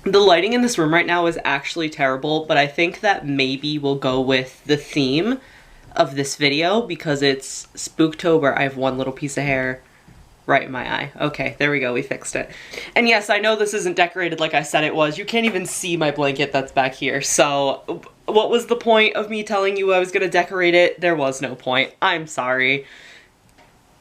The lighting in this room right now is actually terrible, but I think that maybe we'll go with the theme of this video because it's Spooktober. I have one little piece of hair right in my eye. Okay, there we go, we fixed it. And yes, I know this isn't decorated like I said it was. You can't even see my blanket that's back here. So what was the point of me telling you I was gonna decorate it? There was no point. I'm sorry.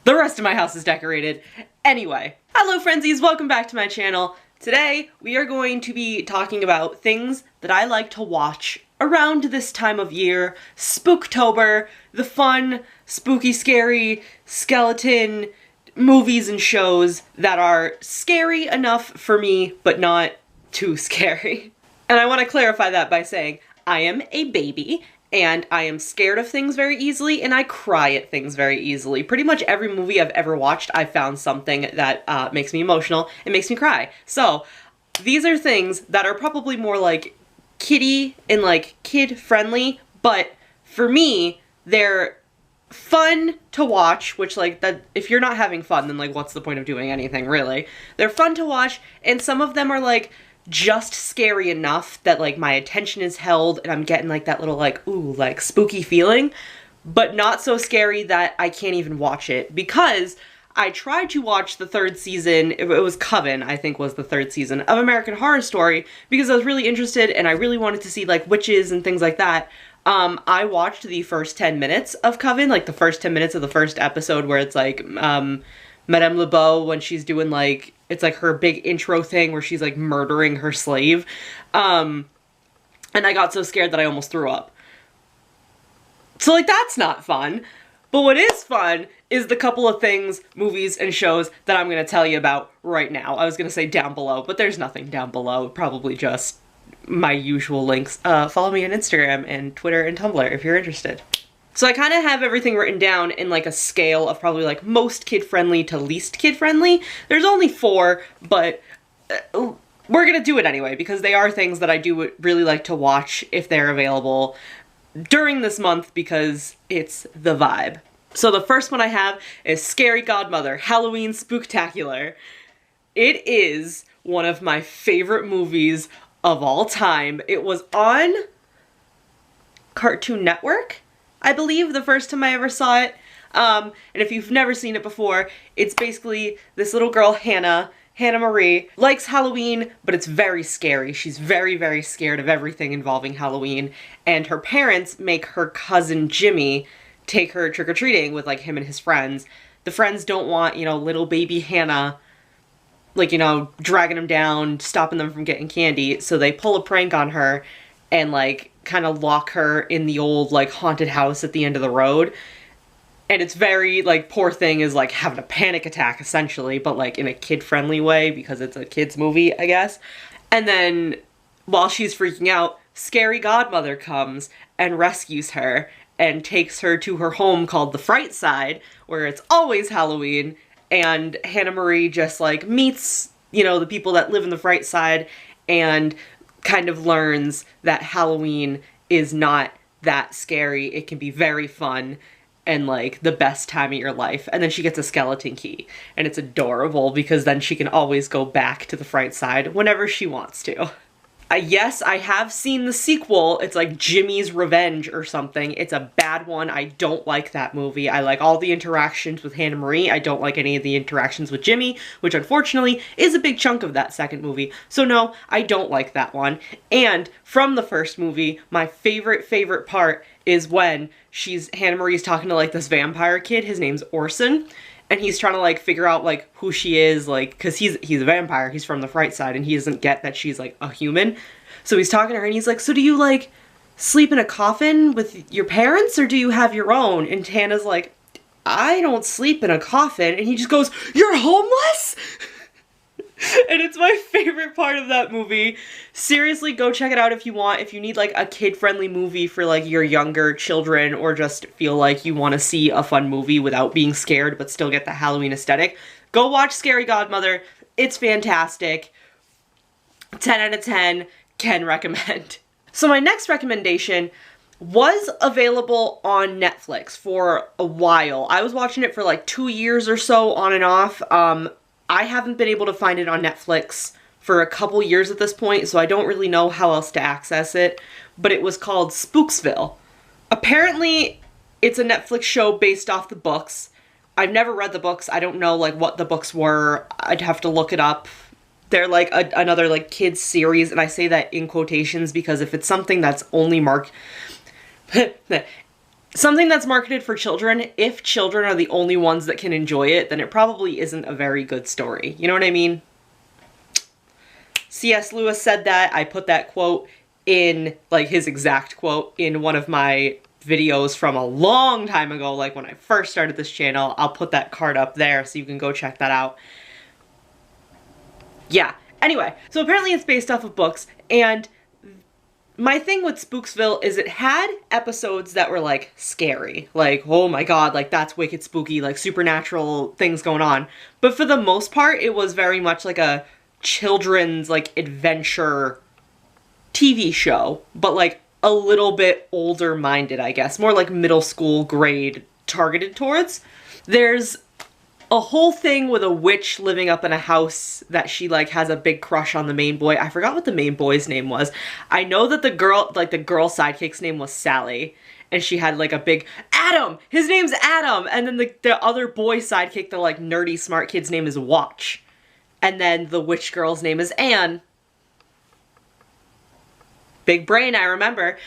The rest of my house is decorated. Anyway, hello Friendzies, welcome back to my channel. Today, we are going to be talking about things that I like to watch around this time of year. Spooktober, the fun, spooky, scary, skeleton movies and shows that are scary enough for me, but not too scary. And I want to clarify that by saying, I am a baby, and I am scared of things very easily, and I cry at things very easily. Pretty much every movie I've ever watched, I found something that makes me emotional and makes me cry. So these are things that are probably more like kiddie and like kid-friendly, but for me, they're fun to watch, which like that if you're not having fun, then like what's the point of doing anything, really? They're fun to watch, and some of them are like just scary enough that like my attention is held and I'm getting like that little like ooh like spooky feeling, but not so scary that I can't even watch it, because I tried to watch the third season, it was Coven, I think was the third season, of American Horror Story, because I was really interested and I really wanted to see like witches and things like that. I watched the first 10 minutes of Coven, like the first 10 minutes of the first episode where it's like Madame LeBeau when she's doing like, it's like her big intro thing where she's like murdering her slave. And I got so scared that I almost threw up. So like that's not fun. But what is fun is the couple of things, movies, and shows that I'm going to tell you about right now. I was going to say down below, but there's nothing down below. Probably just my usual links. Follow me on Instagram and Twitter and Tumblr if you're interested. So I kind of have everything written down in like a scale of probably like most kid-friendly to least kid-friendly. There's only 4, but we're gonna do it anyway because they are things that I do really like to watch if they're available during this month because it's the vibe. So the first one I have is Scary Godmother, Halloween Spooktacular. It is one of my favorite movies of all time. It was on Cartoon Network, I believe, the first time I ever saw it. And if you've never seen it before, it's basically this little girl, Hannah Marie, likes Halloween, but it's very scary. She's very, very scared of everything involving Halloween. And her parents make her cousin Jimmy take her trick-or-treating with like him and his friends. The friends don't want, you know, little baby Hannah, like, you know, dragging them down, stopping them from getting candy. So they pull a prank on her and like kind of lock her in the old like haunted house at the end of the road. And it's very like, poor thing is like having a panic attack essentially, but like in a kid-friendly way because it's a kid's movie, I guess. And then while she's freaking out, Scary Godmother comes and rescues her and takes her to her home called the Fright Side, where it's always Halloween. And Hannah Marie just like meets, you know, the people that live in the Fright Side and kind of learns that Halloween is not that scary. It can be very fun and like the best time of your life. And then she gets a skeleton key and it's adorable because then she can always go back to the Fright Side whenever she wants to. Yes, I have seen the sequel. It's like Jimmy's Revenge or something. It's a bad one. I don't like that movie. I like all the interactions with Hannah Marie. I don't like any of the interactions with Jimmy, which unfortunately is a big chunk of that second movie. So no, I don't like that one. And from the first movie, my favorite part is when Hannah Marie's talking to like this vampire kid. His name's Orson. And he's trying to like figure out like who she is, like, cause he's a vampire, he's from the Fright Side, and he doesn't get that she's like a human. So he's talking to her and he's like, so do you like sleep in a coffin with your parents or do you have your own? And Hannah's like, I don't sleep in a coffin. And he just goes, you're homeless? And it's my favorite part of that movie. Seriously, go check it out if you want. If you need like a kid-friendly movie for like your younger children or just feel like you want to see a fun movie without being scared but still get the Halloween aesthetic, go watch Scary Godmother. It's fantastic. 10 out of 10, can recommend. So my next recommendation was available on Netflix for a while. I was watching it for like 2 years or so on and off. I haven't been able to find it on Netflix for a couple years at this point, so I don't really know how else to access it, but it was called Spooksville. Apparently, it's a Netflix show based off the books. I've never read the books. I don't know, like, what the books were. I'd have to look it up. They're, like, another, like, kids series, and I say that in quotations because if it's something that's only something that's marketed for children, if children are the only ones that can enjoy it, then it probably isn't a very good story. You know what I mean? C.S. Lewis said that. I put that quote in, like, his exact quote in one of my videos from a long time ago, like when I first started this channel. I'll put that card up there so you can go check that out. Yeah, anyway, so apparently it's based off of books, and my thing with Spooksville is it had episodes that were, like, scary. Like, oh my god, like, that's wicked spooky, like, supernatural things going on. But for the most part, it was very much like a children's, like, adventure TV show. But, like, a little bit older minded, I guess. More like middle school grade targeted towards. There's a whole thing with a witch living up in a house that she, like, has a big crush on the main boy. I forgot what the main boy's name was. I know that the girl, like, the girl sidekick's name was Sally. And she had, like, a big, Adam! His name's Adam! And then the other boy sidekick, the, like, nerdy smart kid's name is Watch. And then the witch girl's name is Anne. Big brain, I remember.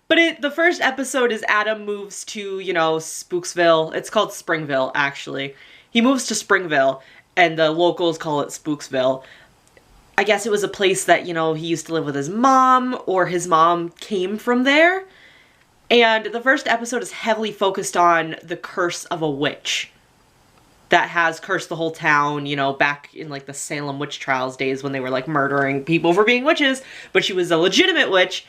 But the first episode is Adam moves to, you know, Spooksville. It's called Springville, actually. He moves to Springville, and the locals call it Spooksville. I guess it was a place that, you know, he used to live with his mom, or his mom came from there. And the first episode is heavily focused on the curse of a witch that has cursed the whole town, you know, back in, like, the Salem witch trials days when they were, like, murdering people for being witches, but she was a legitimate witch.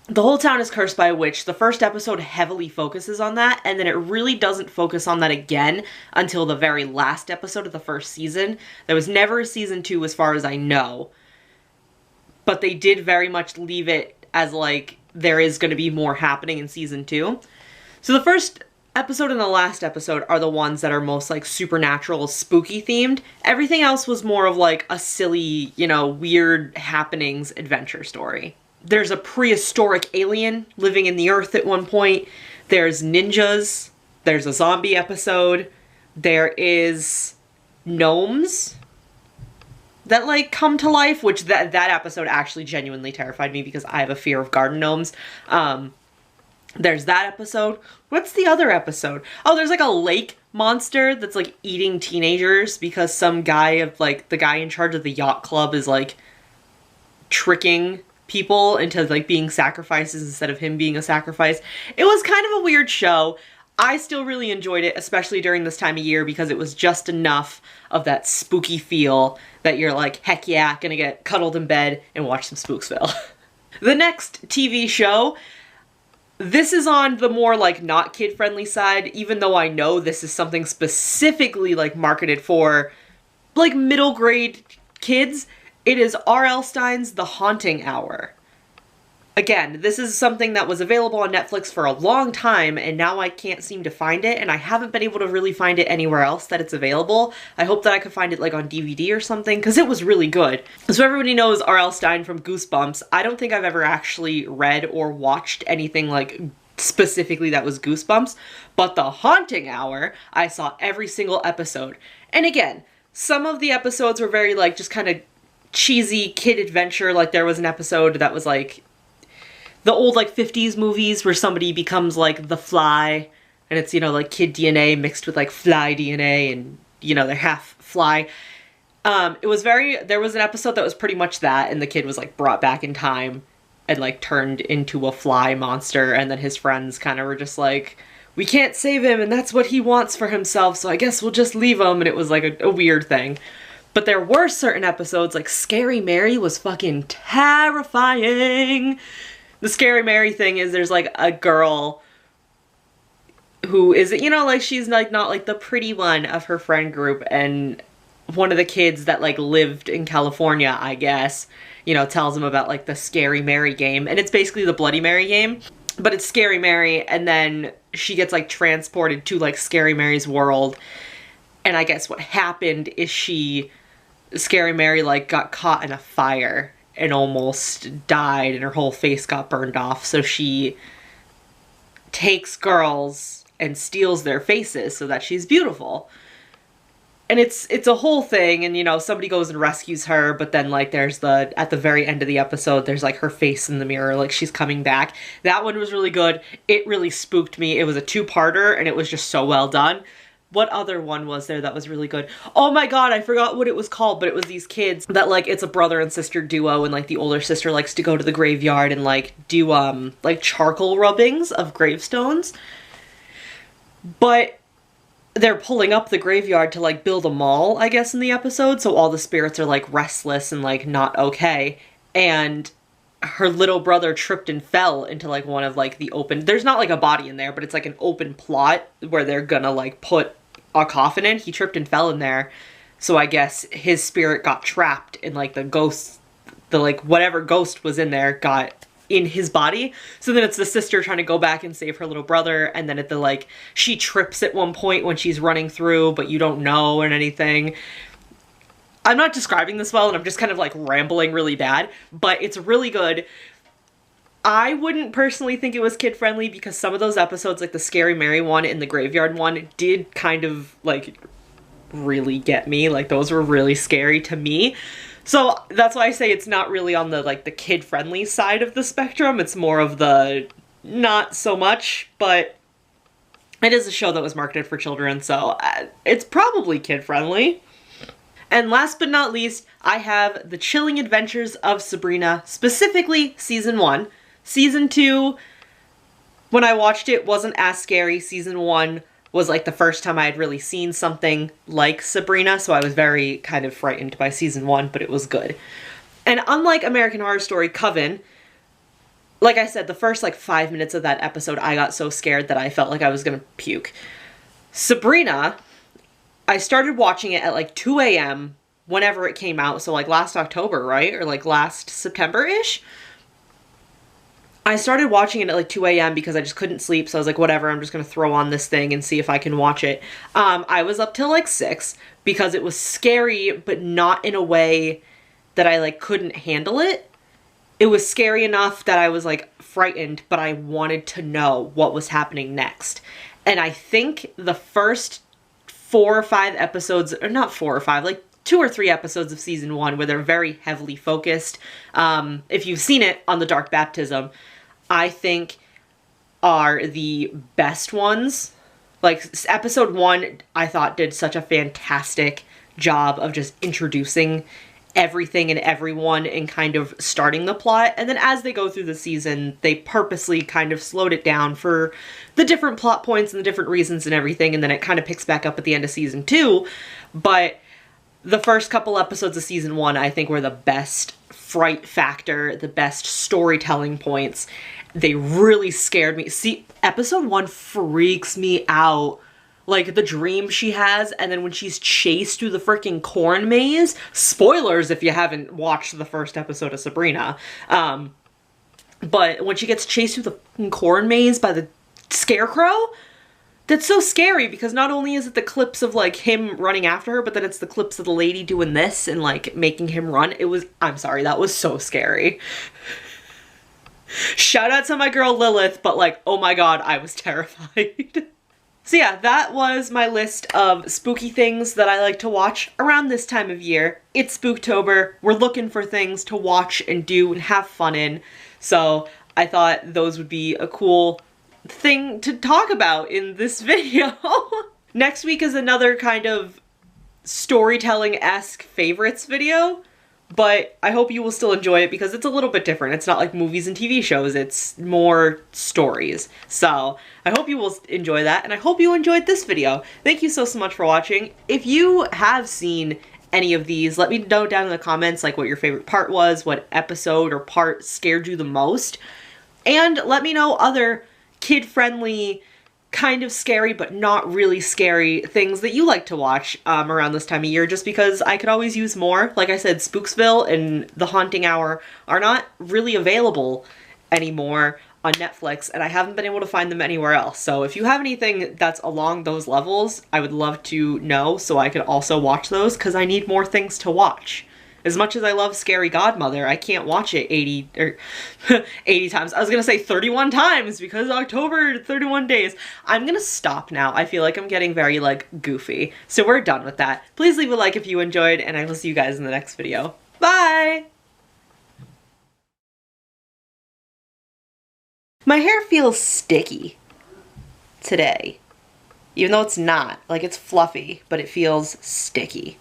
The whole town is cursed by a witch. The first episode heavily focuses on that, and then it really doesn't focus on that again until the very last episode of the first season. There was never a season 2 as far as I know, but they did very much leave it as, like, there is going to be more happening in season 2. So the first episode and the last episode are the ones that are most, like, supernatural, spooky themed. Everything else was more of, like, a silly, you know, weird happenings adventure story. There's a prehistoric alien living in the earth at one point. There's ninjas. There's a zombie episode. There is gnomes that, like, come to life, which that episode actually genuinely terrified me because I have a fear of garden gnomes. There's that episode. What's the other episode? Oh, there's, like, a lake monster that's, like, eating teenagers because some guy of, like, the guy in charge of the yacht club is, like, tricking people into, like, being sacrifices instead of him being a sacrifice. It was kind of a weird show. I still really enjoyed it, especially during this time of year, because it was just enough of that spooky feel that you're like, heck yeah, gonna get cuddled in bed and watch some Spooksville. The next TV show, this is on the more, like, not kid-friendly side, even though I know this is something specifically, like, marketed for, like, middle grade kids. It is R.L. Stine's The Haunting Hour. Again, this is something that was available on Netflix for a long time, and now I can't seem to find it, and I haven't been able to really find it anywhere else that it's available. I hope that I could find it, like, on DVD or something, because it was really good. So everybody knows R.L. Stine from Goosebumps. I don't think I've ever actually read or watched anything, like, specifically that was Goosebumps, but The Haunting Hour, I saw every single episode. And again, some of the episodes were very, like, just kind of cheesy kid adventure. Like, there was an episode that was, like, the old, like, 50s movies where somebody becomes, like, the Fly, and it's, you know, like, kid DNA mixed with, like, fly DNA, and, you know, they're half fly. There was an episode that was pretty much that, and the kid was, like, brought back in time and, like, turned into a fly monster, and then his friends kind of were just like, we can't save him, and that's what he wants for himself, so I guess we'll just leave him, and it was, like, a weird thing. But there were certain episodes, like Scary Mary was fucking terrifying. The Scary Mary thing is there's, like, a girl who is, you know, like, she's, like, not, like, the pretty one of her friend group, and one of the kids that, like, lived in California, I guess, you know, tells them about, like, the Scary Mary game, and it's basically the Bloody Mary game, but it's Scary Mary, and then she gets, like, transported to, like, Scary Mary's world, and I guess what happened is she Scary Mary like got caught in a fire and almost died and her whole face got burned off. So she takes girls and steals their faces so that she's beautiful. And it's a whole thing, and you know, somebody goes and rescues her, but then like there's at the very end of the episode, there's like her face in the mirror, like she's coming back. That one was really good. It really spooked me. It was a two-parter and it was just so well done. What other one was there that was really good? Oh my god, I forgot what it was called, but it was these kids that like, it's a brother and sister duo, and like the older sister likes to go to the graveyard and like do like charcoal rubbings of gravestones. But they're pulling up the graveyard to like build a mall, I guess, in the episode, so all the spirits are like restless and like not okay. And her little brother tripped and fell into like one of like the open, there's not like a body in there, but it's like an open plot where they're gonna like put a coffin in. He tripped and fell in there, so I guess his spirit got trapped in like the ghost, the like whatever ghost was in there got in his body. So then it's the sister trying to go back and save her little brother, and then at the like, she trips at one point when she's running through, but you don't know and anything. I'm not describing this well, and I'm just kind of like rambling really bad, but it's really good. I wouldn't personally think it was kid-friendly because some of those episodes, like the Scary Mary one and the Graveyard one, did kind of like really get me. Like those were really scary to me. So that's why I say it's not really on the like the kid-friendly side of the spectrum. It's more of the not so much, but it is a show that was marketed for children, so it's probably kid-friendly. And last but not least, I have The Chilling Adventures of Sabrina, specifically Season 1. Season 2, when I watched it, wasn't as scary. Season 1 was like the first time I had really seen something like Sabrina, so I was very kind of frightened by Season 1, but it was good. And unlike American Horror Story Coven, like I said, the first like 5 minutes of that episode, I got so scared that I felt like I was gonna puke. Sabrina, I started watching it at like 2 a.m. whenever it came out, so like last October, right? Or like last September-ish? I started watching it at like 2 a.m. because I just couldn't sleep, so I was like, whatever, I'm just gonna throw on this thing and see if I can watch it. I was up till like 6 because it was scary, but not in a way that I like couldn't handle it. It was scary enough that I was like frightened, but I wanted to know what was happening next. And I think the first 4 or 5 episodes, or not 4 or 5, like 2 or 3 episodes of Season 1 where they're very heavily focused. If you've seen it on The Dark Baptism, I think are the best ones. Like episode 1, I thought did such a fantastic job of just introducing everything and everyone and kind of starting the plot. And then as they go through the season, they purposely kind of slowed it down for the different plot points and the different reasons and everything. And then it kind of picks back up at the end of Season 2. But the first couple episodes of Season 1, I think, were the best fright factor, the best storytelling points. They really scared me. See, episode 1 freaks me out. Like, the dream she has, and then when she's chased through the freaking corn maze. Spoilers if you haven't watched the first episode of Sabrina. But when she gets chased through the corn maze by the scarecrow, that's so scary because not only is it the clips of, like, him running after her, but then it's the clips of the lady doing this and, like, making him run. It was, I'm sorry, that was so scary. Shout out to my girl Lilith, but, like, oh my god, I was terrified. So yeah, that was my list of spooky things that I like to watch around this time of year. It's Spooktober. We're looking for things to watch and do and have fun in. So I thought those would be a cool thing to talk about in this video. Next week is another kind of storytelling-esque favorites video, but I hope you will still enjoy it because it's a little bit different. It's not like movies and TV shows, it's more stories. So I hope you will enjoy that, and I hope you enjoyed this video. Thank you so much for watching. If you have seen any of these, let me know down in the comments like what your favorite part was, what episode or part scared you the most, and let me know other kid-friendly, kind of scary but not really scary things that you like to watch around this time of year, just because I could always use more. Like I said, Spooksville and The Haunting Hour are not really available anymore on Netflix, and I haven't been able to find them anywhere else. So if you have anything that's along those levels, I would love to know so I could also watch those, because I need more things to watch. As much as I love Scary Godmother, I can't watch it 80 or 80 times. I was gonna say 31 times because October, 31 days. I'm gonna stop now. I feel like I'm getting very like goofy. So we're done with that. Please leave a like if you enjoyed, and I will see you guys in the next video. Bye! My hair feels sticky today. Even though it's not. Like, it's fluffy, but it feels sticky.